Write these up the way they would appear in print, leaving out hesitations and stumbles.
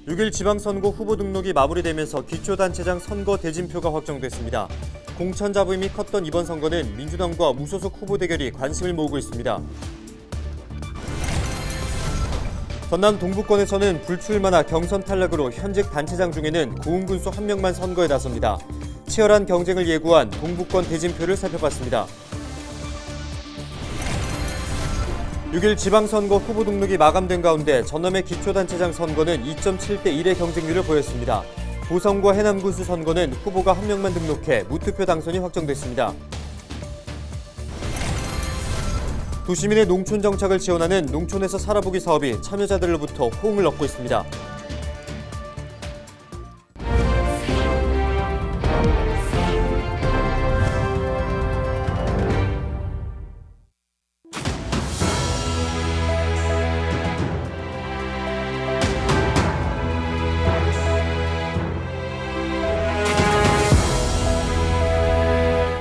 6일 지방선거 후보 등록이 마무리되면서 기초단체장 선거 대진표가 확정됐습니다. 공천 잡음이 컸던 이번 선거는 민주당과 무소속 후보 대결이 관심을 모으고 있습니다. 전남 동부권에서는 불출마나 경선 탈락으로 현직 단체장 중에는 고은 군수 1명만 선거에 나섭니다. 치열한 경쟁을 예고한 동부권 대진표를 살펴봤습니다. 6일 지방선거 후보 등록이 마감된 가운데 전남의 기초단체장 선거는 2.7대 1의 경쟁률을 보였습니다. 보성과 해남군수 선거는 후보가 1명만 등록해 무투표 당선이 확정됐습니다. 도시민의 농촌 정착을 지원하는 농촌에서 살아보기 사업이 참여자들로부터 호응을 얻고 있습니다.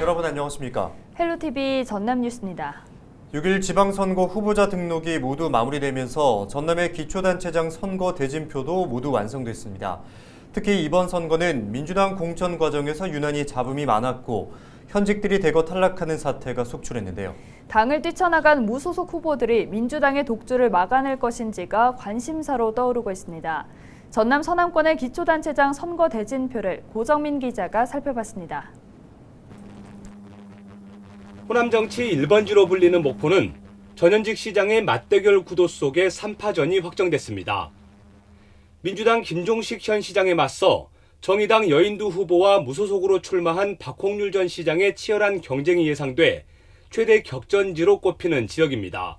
여러분 안녕하십니까? 헬로TV 전남뉴스입니다. 6일 지방선거 후보자 등록이 모두 마무리되면서 전남의 기초단체장 선거 대진표도 모두 완성됐습니다. 특히 이번 선거는 민주당 공천 과정에서 유난히 잡음이 많았고 현직들이 대거 탈락하는 사태가 속출했는데요. 당을 뛰쳐나간 무소속 후보들이 민주당의 독주를 막아낼 것인지가 관심사로 떠오르고 있습니다. 전남 서남권의 기초단체장 선거 대진표를 고정민 기자가 살펴봤습니다. 호남 정치 1번지로 불리는 목포는 전현직 시장의 맞대결 구도 속에 3파전이 확정됐습니다. 민주당 김종식 현 시장에 맞서 정의당 여인두 후보와 무소속으로 출마한 박홍률 전 시장의 치열한 경쟁이 예상돼 최대 격전지로 꼽히는 지역입니다.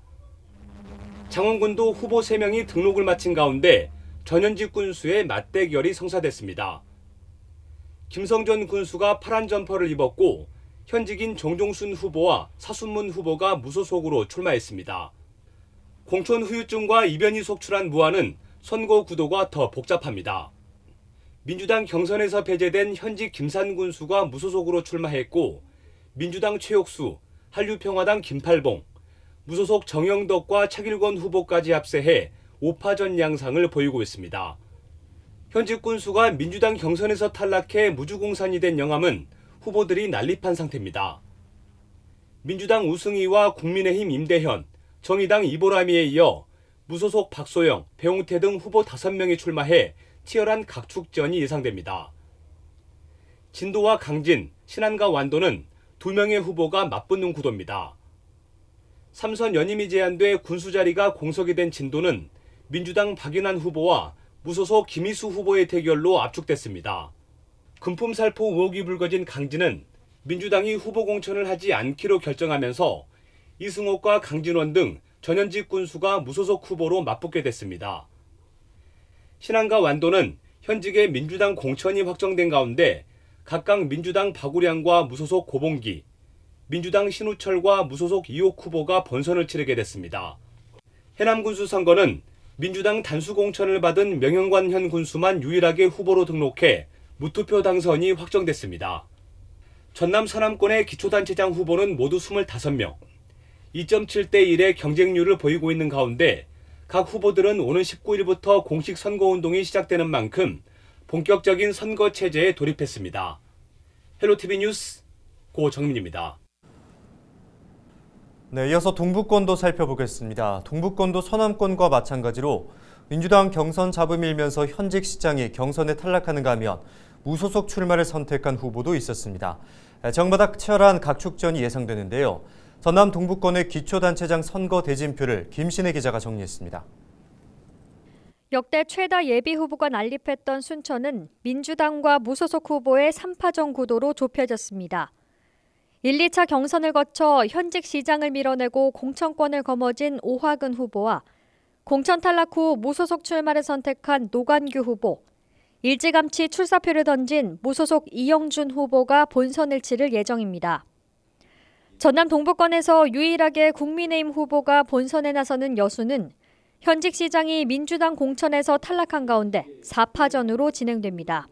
장원군도 후보 3명이 등록을 마친 가운데 전현직 군수의 맞대결이 성사됐습니다. 김성전 군수가 파란 점퍼를 입었고 현직인 정종순 후보와 사순문 후보가 무소속으로 출마했습니다. 공천 후유증과 이변이 속출한 무안은 선거 구도가 더 복잡합니다. 민주당 경선에서 배제된 현직 김산 군수가 무소속으로 출마했고 민주당 최옥수, 한류평화당 김팔봉, 무소속 정영덕과 차길권 후보까지 합세해 5파전 양상을 보이고 있습니다. 현직 군수가 민주당 경선에서 탈락해 무주공산이 된 영함은 후보들이 난립한 상태입니다. 민주당 우승희와 국민의힘 임대현, 정의당 이보람이에 이어 무소속 박소영, 배용태 등 후보 5명이 출마해 치열한 각축전이 예상됩니다. 진도와 강진, 신안과 완도는 2명의 후보가 맞붙는 구도입니다. 3선 연임이 제한돼 군수 자리가 공석이 된 진도는 민주당 박인환 후보와 무소속 김희수 후보의 대결로 압축됐습니다. 금품살포 의혹이 불거진 강진은 민주당이 후보 공천을 하지 않기로 결정하면서 이승옥과 강진원 등 전현직 군수가 무소속 후보로 맞붙게 됐습니다. 신안과 완도는 현직의 민주당 공천이 확정된 가운데 각각 민주당 박우량과 무소속 고봉기, 민주당 신우철과 무소속 이옥 후보가 본선을 치르게 됐습니다. 해남군수 선거는 민주당 단수 공천을 받은 명현관 현 군수만 유일하게 후보로 등록해 무투표 당선이 확정됐습니다. 전남 서남권의 기초단체장 후보는 모두 25명, 2.7대 1의 경쟁률을 보이고 있는 가운데 각 후보들은 오는 19일부터 공식 선거운동이 시작되는 만큼 본격적인 선거 체제에 돌입했습니다. 헬로TV 뉴스 고정민입니다. 네, 이어서 동부권도 살펴보겠습니다. 동부권도 서남권과 마찬가지로 민주당 경선 잡음이 일면서 현직 시장이 경선에 탈락하는가 하면 무소속 출마를 선택한 후보도 있었습니다. 정마다 치열한 각축전이 예상되는데요. 전남 동부권의 기초단체장 선거 대진표를 김신혜 기자가 정리했습니다. 역대 최다 예비 후보가 난립했던 순천은 민주당과 무소속 후보의 3파전 구도로 좁혀졌습니다. 1, 2차 경선을 거쳐 현직 시장을 밀어내고 공천권을 거머쥔 오화근 후보와 공천 탈락 후 무소속 출마를 선택한 노관규 후보, 일찌감치 출사표를 던진 무소속 이영준 후보가 본선을 치를 예정입니다. 전남 동부권에서 유일하게 국민의힘 후보가 본선에 나서는 여수는 현직 시장이 민주당 공천에서 탈락한 가운데 4파전으로 진행됩니다.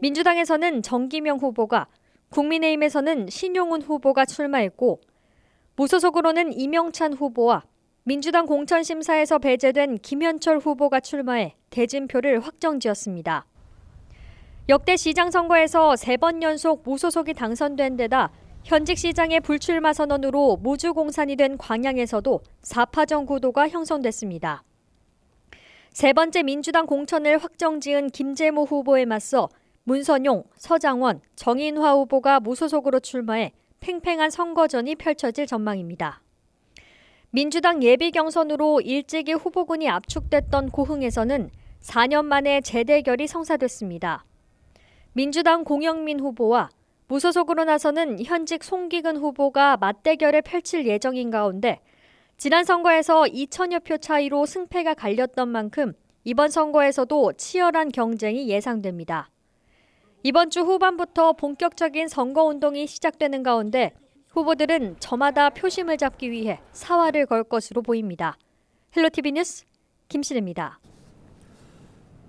민주당에서는 정기명 후보가, 국민의힘에서는 신용훈 후보가 출마했고 무소속으로는 이명찬 후보와 민주당 공천심사에서 배제된 김현철 후보가 출마해 대진표를 확정지었습니다. 역대 시장 선거에서 3번 연속 무소속이 당선된 데다 현직 시장의 불출마 선언으로 무주공산이 된 광양에서도 4파전 구도가 형성됐습니다. 세 번째 민주당 공천을 확정지은 김재모 후보에 맞서 문선용, 서장원, 정인화 후보가 무소속으로 출마해 팽팽한 선거전이 펼쳐질 전망입니다. 민주당 예비 경선으로 일찍이 후보군이 압축됐던 고흥에서는 4년 만에 재대결이 성사됐습니다. 민주당 공영민 후보와 무소속으로 나서는 현직 송기근 후보가 맞대결을 펼칠 예정인 가운데 지난 선거에서 2천여 표 차이로 승패가 갈렸던 만큼 이번 선거에서도 치열한 경쟁이 예상됩니다. 이번 주 후반부터 본격적인 선거운동이 시작되는 가운데 후보들은 저마다 표심을 잡기 위해 사활을 걸 것으로 보입니다. 헬로티비 뉴스 김신혜입니다.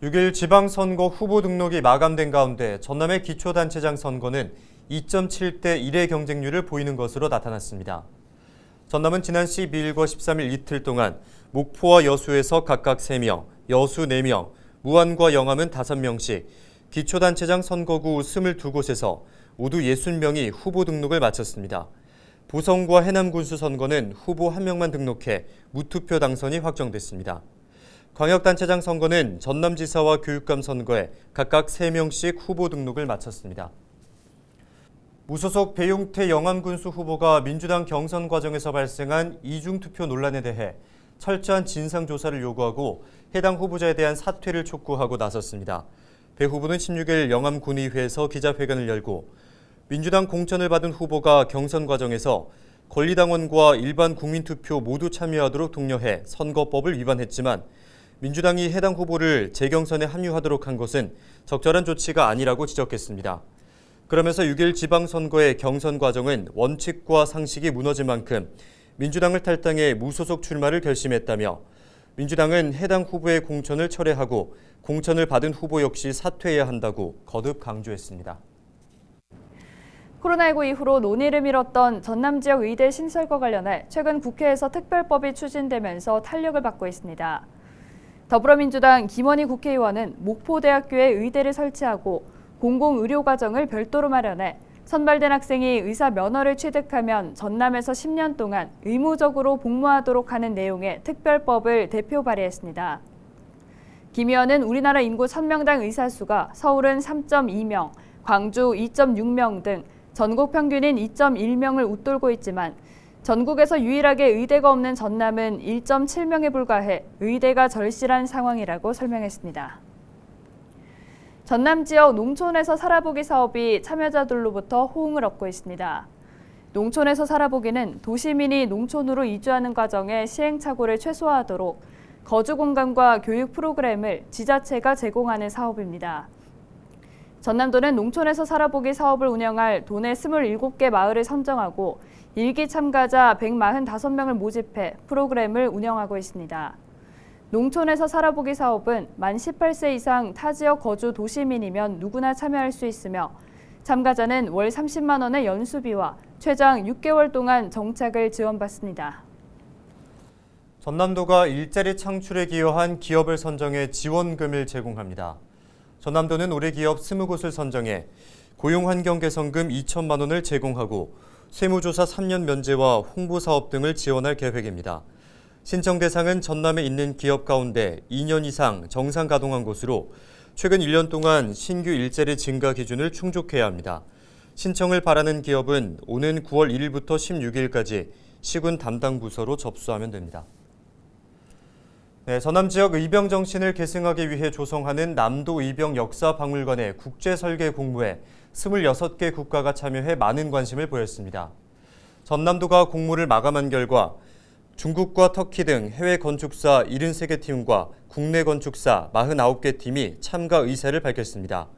6일 지방선거 후보 등록이 마감된 가운데 전남의 기초단체장 선거는 2.7대 1의 경쟁률을 보이는 것으로 나타났습니다. 전남은 지난 12일과 13일 이틀 동안 목포와 여수에서 각각 3명, 여수 4명, 무안과 영암은 5명씩 기초단체장 선거구 22곳에서 모두 60명이 후보 등록을 마쳤습니다. 보성과 해남군수 선거는 후보 1명만 등록해 무투표 당선이 확정됐습니다. 광역단체장 선거는 전남지사와 교육감 선거에 각각 3명씩 후보 등록을 마쳤습니다. 무소속 배용태 영암군수 후보가 민주당 경선 과정에서 발생한 이중투표 논란에 대해 철저한 진상조사를 요구하고 해당 후보자에 대한 사퇴를 촉구하고 나섰습니다. 배 후보는 16일 영암군의회에서 기자회견을 열고 민주당 공천을 받은 후보가 경선 과정에서 권리당원과 일반 국민투표 모두 참여하도록 독려해 선거법을 위반했지만 민주당이 해당 후보를 재경선에 합류하도록 한 것은 적절한 조치가 아니라고 지적했습니다. 그러면서 6일 지방선거의 경선 과정은 원칙과 상식이 무너진 만큼 민주당을 탈당해 무소속 출마를 결심했다며 민주당은 해당 후보의 공천을 철회하고 공천을 받은 후보 역시 사퇴해야 한다고 거듭 강조했습니다. 코로나19 이후로 논의를 미뤘던 전남 지역 의대 신설과 관련해 최근 국회에서 특별법이 추진되면서 탄력을 받고 있습니다. 더불어민주당 김원희 국회의원은 목포대학교에 의대를 설치하고 공공의료과정을 별도로 마련해 선발된 학생이 의사 면허를 취득하면 전남에서 10년 동안 의무적으로 복무하도록 하는 내용의 특별법을 대표 발의했습니다. 김 의원은 우리나라 인구 1000명당 의사 수가 서울은 3.2명, 광주 2.6명 등 전국 평균인 2.1명을 웃돌고 있지만 전국에서 유일하게 의대가 없는 전남은 1.7명에 불과해 의대가 절실한 상황이라고 설명했습니다. 전남 지역 농촌에서 살아보기 사업이 참여자들로부터 호응을 얻고 있습니다. 농촌에서 살아보기는 도시민이 농촌으로 이주하는 과정에 시행착오를 최소화하도록 거주 공간과 교육 프로그램을 지자체가 제공하는 사업입니다. 전남도는 농촌에서 살아보기 사업을 운영할 도내 27개 마을을 선정하고 일기 참가자 145명을 모집해 프로그램을 운영하고 있습니다. 농촌에서 살아보기 사업은 만 18세 이상 타 지역 거주 도시민이면 누구나 참여할 수 있으며 참가자는 월 30만 원의 연수비와 최장 6개월 동안 정착을 지원받습니다. 전남도가 일자리 창출에 기여한 기업을 선정해 지원금을 제공합니다. 전남도는 올해 기업 20곳을 선정해 고용환경 개선금 2천만 원을 제공하고 세무조사 3년 면제와 홍보사업 등을 지원할 계획입니다. 신청 대상은 전남에 있는 기업 가운데 2년 이상 정상 가동한 곳으로 최근 1년 동안 신규 일자리 증가 기준을 충족해야 합니다. 신청을 바라는 기업은 오는 9월 1일부터 16일까지 시군 담당 부서로 접수하면 됩니다. 전남 지역 의병 정신을 계승하기 위해 조성하는 남도 의병 역사박물관의 국제설계 공모에 26개 국가가 참여해 많은 관심을 보였습니다. 전남도가 공모를 마감한 결과 중국과 터키 등 해외 건축사 73개 팀과 국내 건축사 49개 팀이 참가 의사를 밝혔습니다.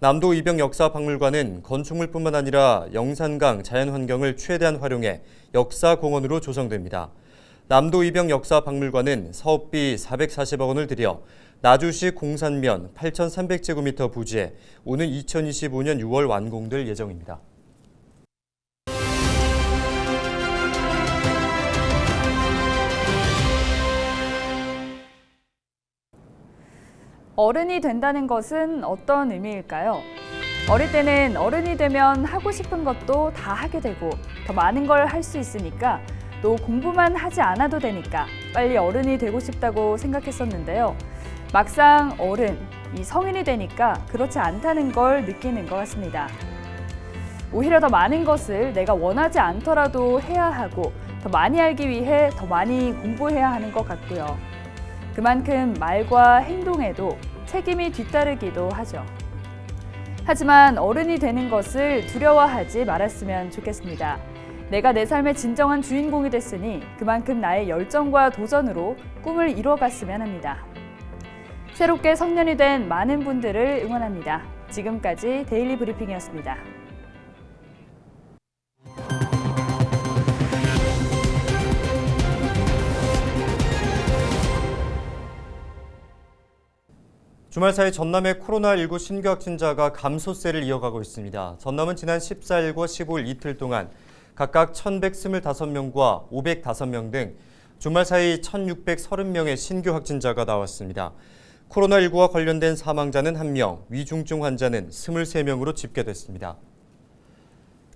남도 의병 역사박물관은 건축물뿐만 아니라 영산강 자연환경을 최대한 활용해 역사공원으로 조성됩니다. 남도 의병 역사박물관은 사업비 440억 원을 들여 나주시 공산면 8,300제곱미터 부지에 오는 2025년 6월 완공될 예정입니다. 어른이 된다는 것은 어떤 의미일까요? 어릴 때는 어른이 되면 하고 싶은 것도 다 하게 되고 더 많은 걸 할 수 있으니까 또 공부만 하지 않아도 되니까 빨리 어른이 되고 싶다고 생각했었는데요. 막상 이 성인이 되니까 그렇지 않다는 걸 느끼는 것 같습니다. 오히려 더 많은 것을 내가 원하지 않더라도 해야 하고 더 많이 알기 위해 더 많이 공부해야 하는 것 같고요. 그만큼 말과 행동에도 책임이 뒤따르기도 하죠. 하지만 어른이 되는 것을 두려워하지 말았으면 좋겠습니다. 내가 내 삶의 진정한 주인공이 됐으니 그만큼 나의 열정과 도전으로 꿈을 이루어갔으면 합니다. 새롭게 성년이 된 많은 분들을 응원합니다. 지금까지 데일리 브리핑이었습니다. 주말 사이 전남의 코로나19 신규 확진자가 감소세를 이어가고 있습니다. 전남은 지난 14일과 15일 이틀 동안 각각 1,125명과 505명 등 주말 사이 1,630명의 신규 확진자가 나왔습니다. 코로나19와 관련된 사망자는 1명, 위중증 환자는 23명으로 집계됐습니다.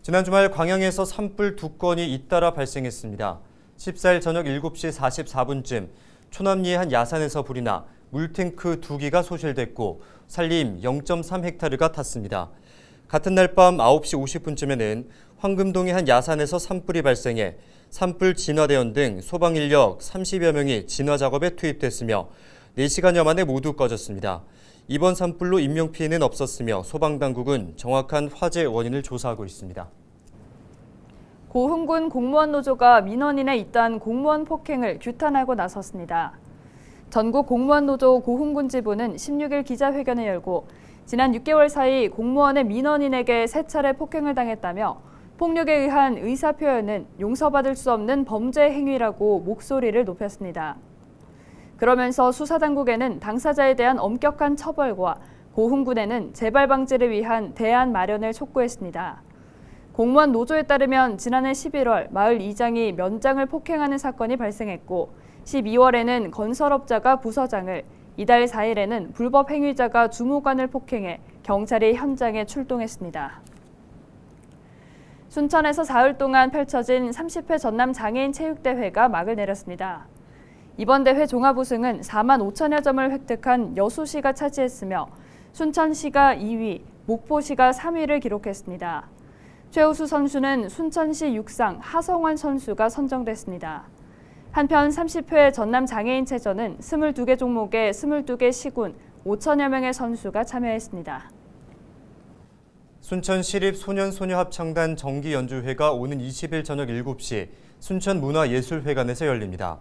지난 주말 광양에서 산불 2건이 잇따라 발생했습니다. 14일 저녁 7시 44분쯤 초남리의 한 야산에서 불이 나 물탱크 2기가 소실됐고 산림 0.3헥타르가 탔습니다. 같은 날 밤 9시 50분쯤에는 황금동의 한 야산에서 산불이 발생해 산불 진화대원 등 소방 인력 30여 명이 진화 작업에 투입됐으며 4시간여 만에 모두 꺼졌습니다. 이번 산불로 인명피해는 없었으며 소방당국은 정확한 화재 원인을 조사하고 있습니다. 고흥군 공무원 노조가 민원인의 잇따른 공무원 폭행을 규탄하고 나섰습니다. 전국 공무원 노조 고흥군 지부는 16일 기자회견을 열고 지난 6개월 사이 공무원의 민원인에게 3차례 폭행을 당했다며 폭력에 의한 의사표현은 용서받을 수 없는 범죄 행위라고 목소리를 높였습니다. 그러면서 수사당국에는 당사자에 대한 엄격한 처벌과 고흥군에는 재발 방지를 위한 대안 마련을 촉구했습니다. 공무원 노조에 따르면 지난해 11월 마을 이장이 면장을 폭행하는 사건이 발생했고 12월에는 건설업자가 부서장을, 이달 4일에는 불법 행위자가 주무관을 폭행해 경찰이 현장에 출동했습니다. 순천에서 사흘 동안 펼쳐진 30회 전남 장애인 체육대회가 막을 내렸습니다. 이번 대회 종합우승은 4만 5천여 점을 획득한 여수시가 차지했으며 순천시가 2위, 목포시가 3위를 기록했습니다. 최우수 선수는 순천시 육상 하성환 선수가 선정됐습니다. 한편 30회 전남 장애인체전은 22개 종목에 22개 시군 5천여 명의 선수가 참여했습니다. 순천시립 소년소녀합창단 정기연주회가 오는 20일 저녁 7시 순천문화예술회관에서 열립니다.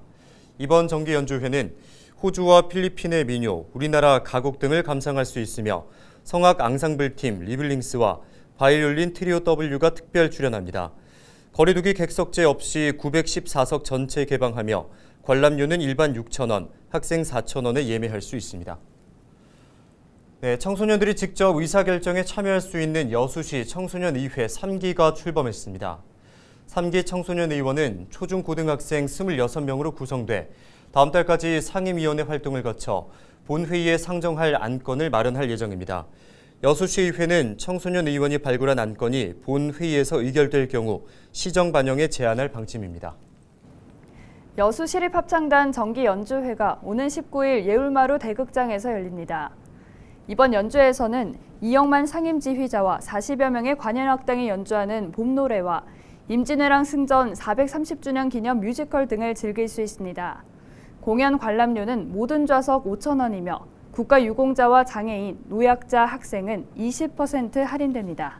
이번 정기연주회는 호주와 필리핀의 민요, 우리나라 가곡 등을 감상할 수 있으며 성악 앙상블팀 리블링스와 바이올린 트리오 W가 특별 출연합니다. 거리두기 객석제 없이 914석 전체 개방하며 관람료는 일반 6,000원, 학생 4,000원에 예매할 수 있습니다. 네, 청소년들이 직접 의사결정에 참여할 수 있는 여수시 청소년의회 3기가 출범했습니다. 3기 청소년의원은 초중고등학생 26명으로 구성돼 다음 달까지 상임위원회 활동을 거쳐 본회의에 상정할 안건을 마련할 예정입니다. 여수시의회는 청소년 의원이 발굴한 안건이 본회의에서 의결될 경우 시정 반영에 제안할 방침입니다. 여수시립합창단 정기연주회가 오는 19일 예울마루 대극장에서 열립니다. 이번 연주회에서는 이영만 상임지휘자와 40여 명의 관현악당이 연주하는 봄노래와 임진왜랑 승전 430주년 기념 뮤지컬 등을 즐길 수 있습니다. 공연 관람료는 모든 좌석 5,000원이며 국가유공자와 장애인, 노약자, 학생은 20% 할인됩니다.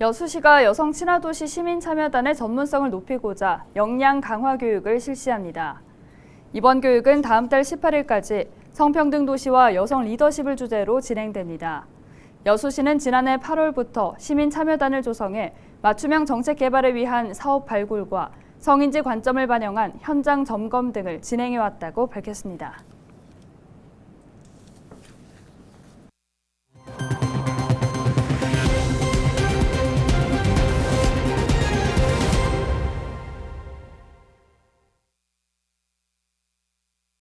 여수시가 여성 친화도시 시민참여단의 전문성을 높이고자 역량 강화 교육을 실시합니다. 이번 교육은 다음 달 18일까지 성평등 도시와 여성 리더십을 주제로 진행됩니다. 여수시는 지난해 8월부터 시민참여단을 조성해 맞춤형 정책 개발을 위한 사업 발굴과 성인지 관점을 반영한 현장 점검 등을 진행해왔다고 밝혔습니다.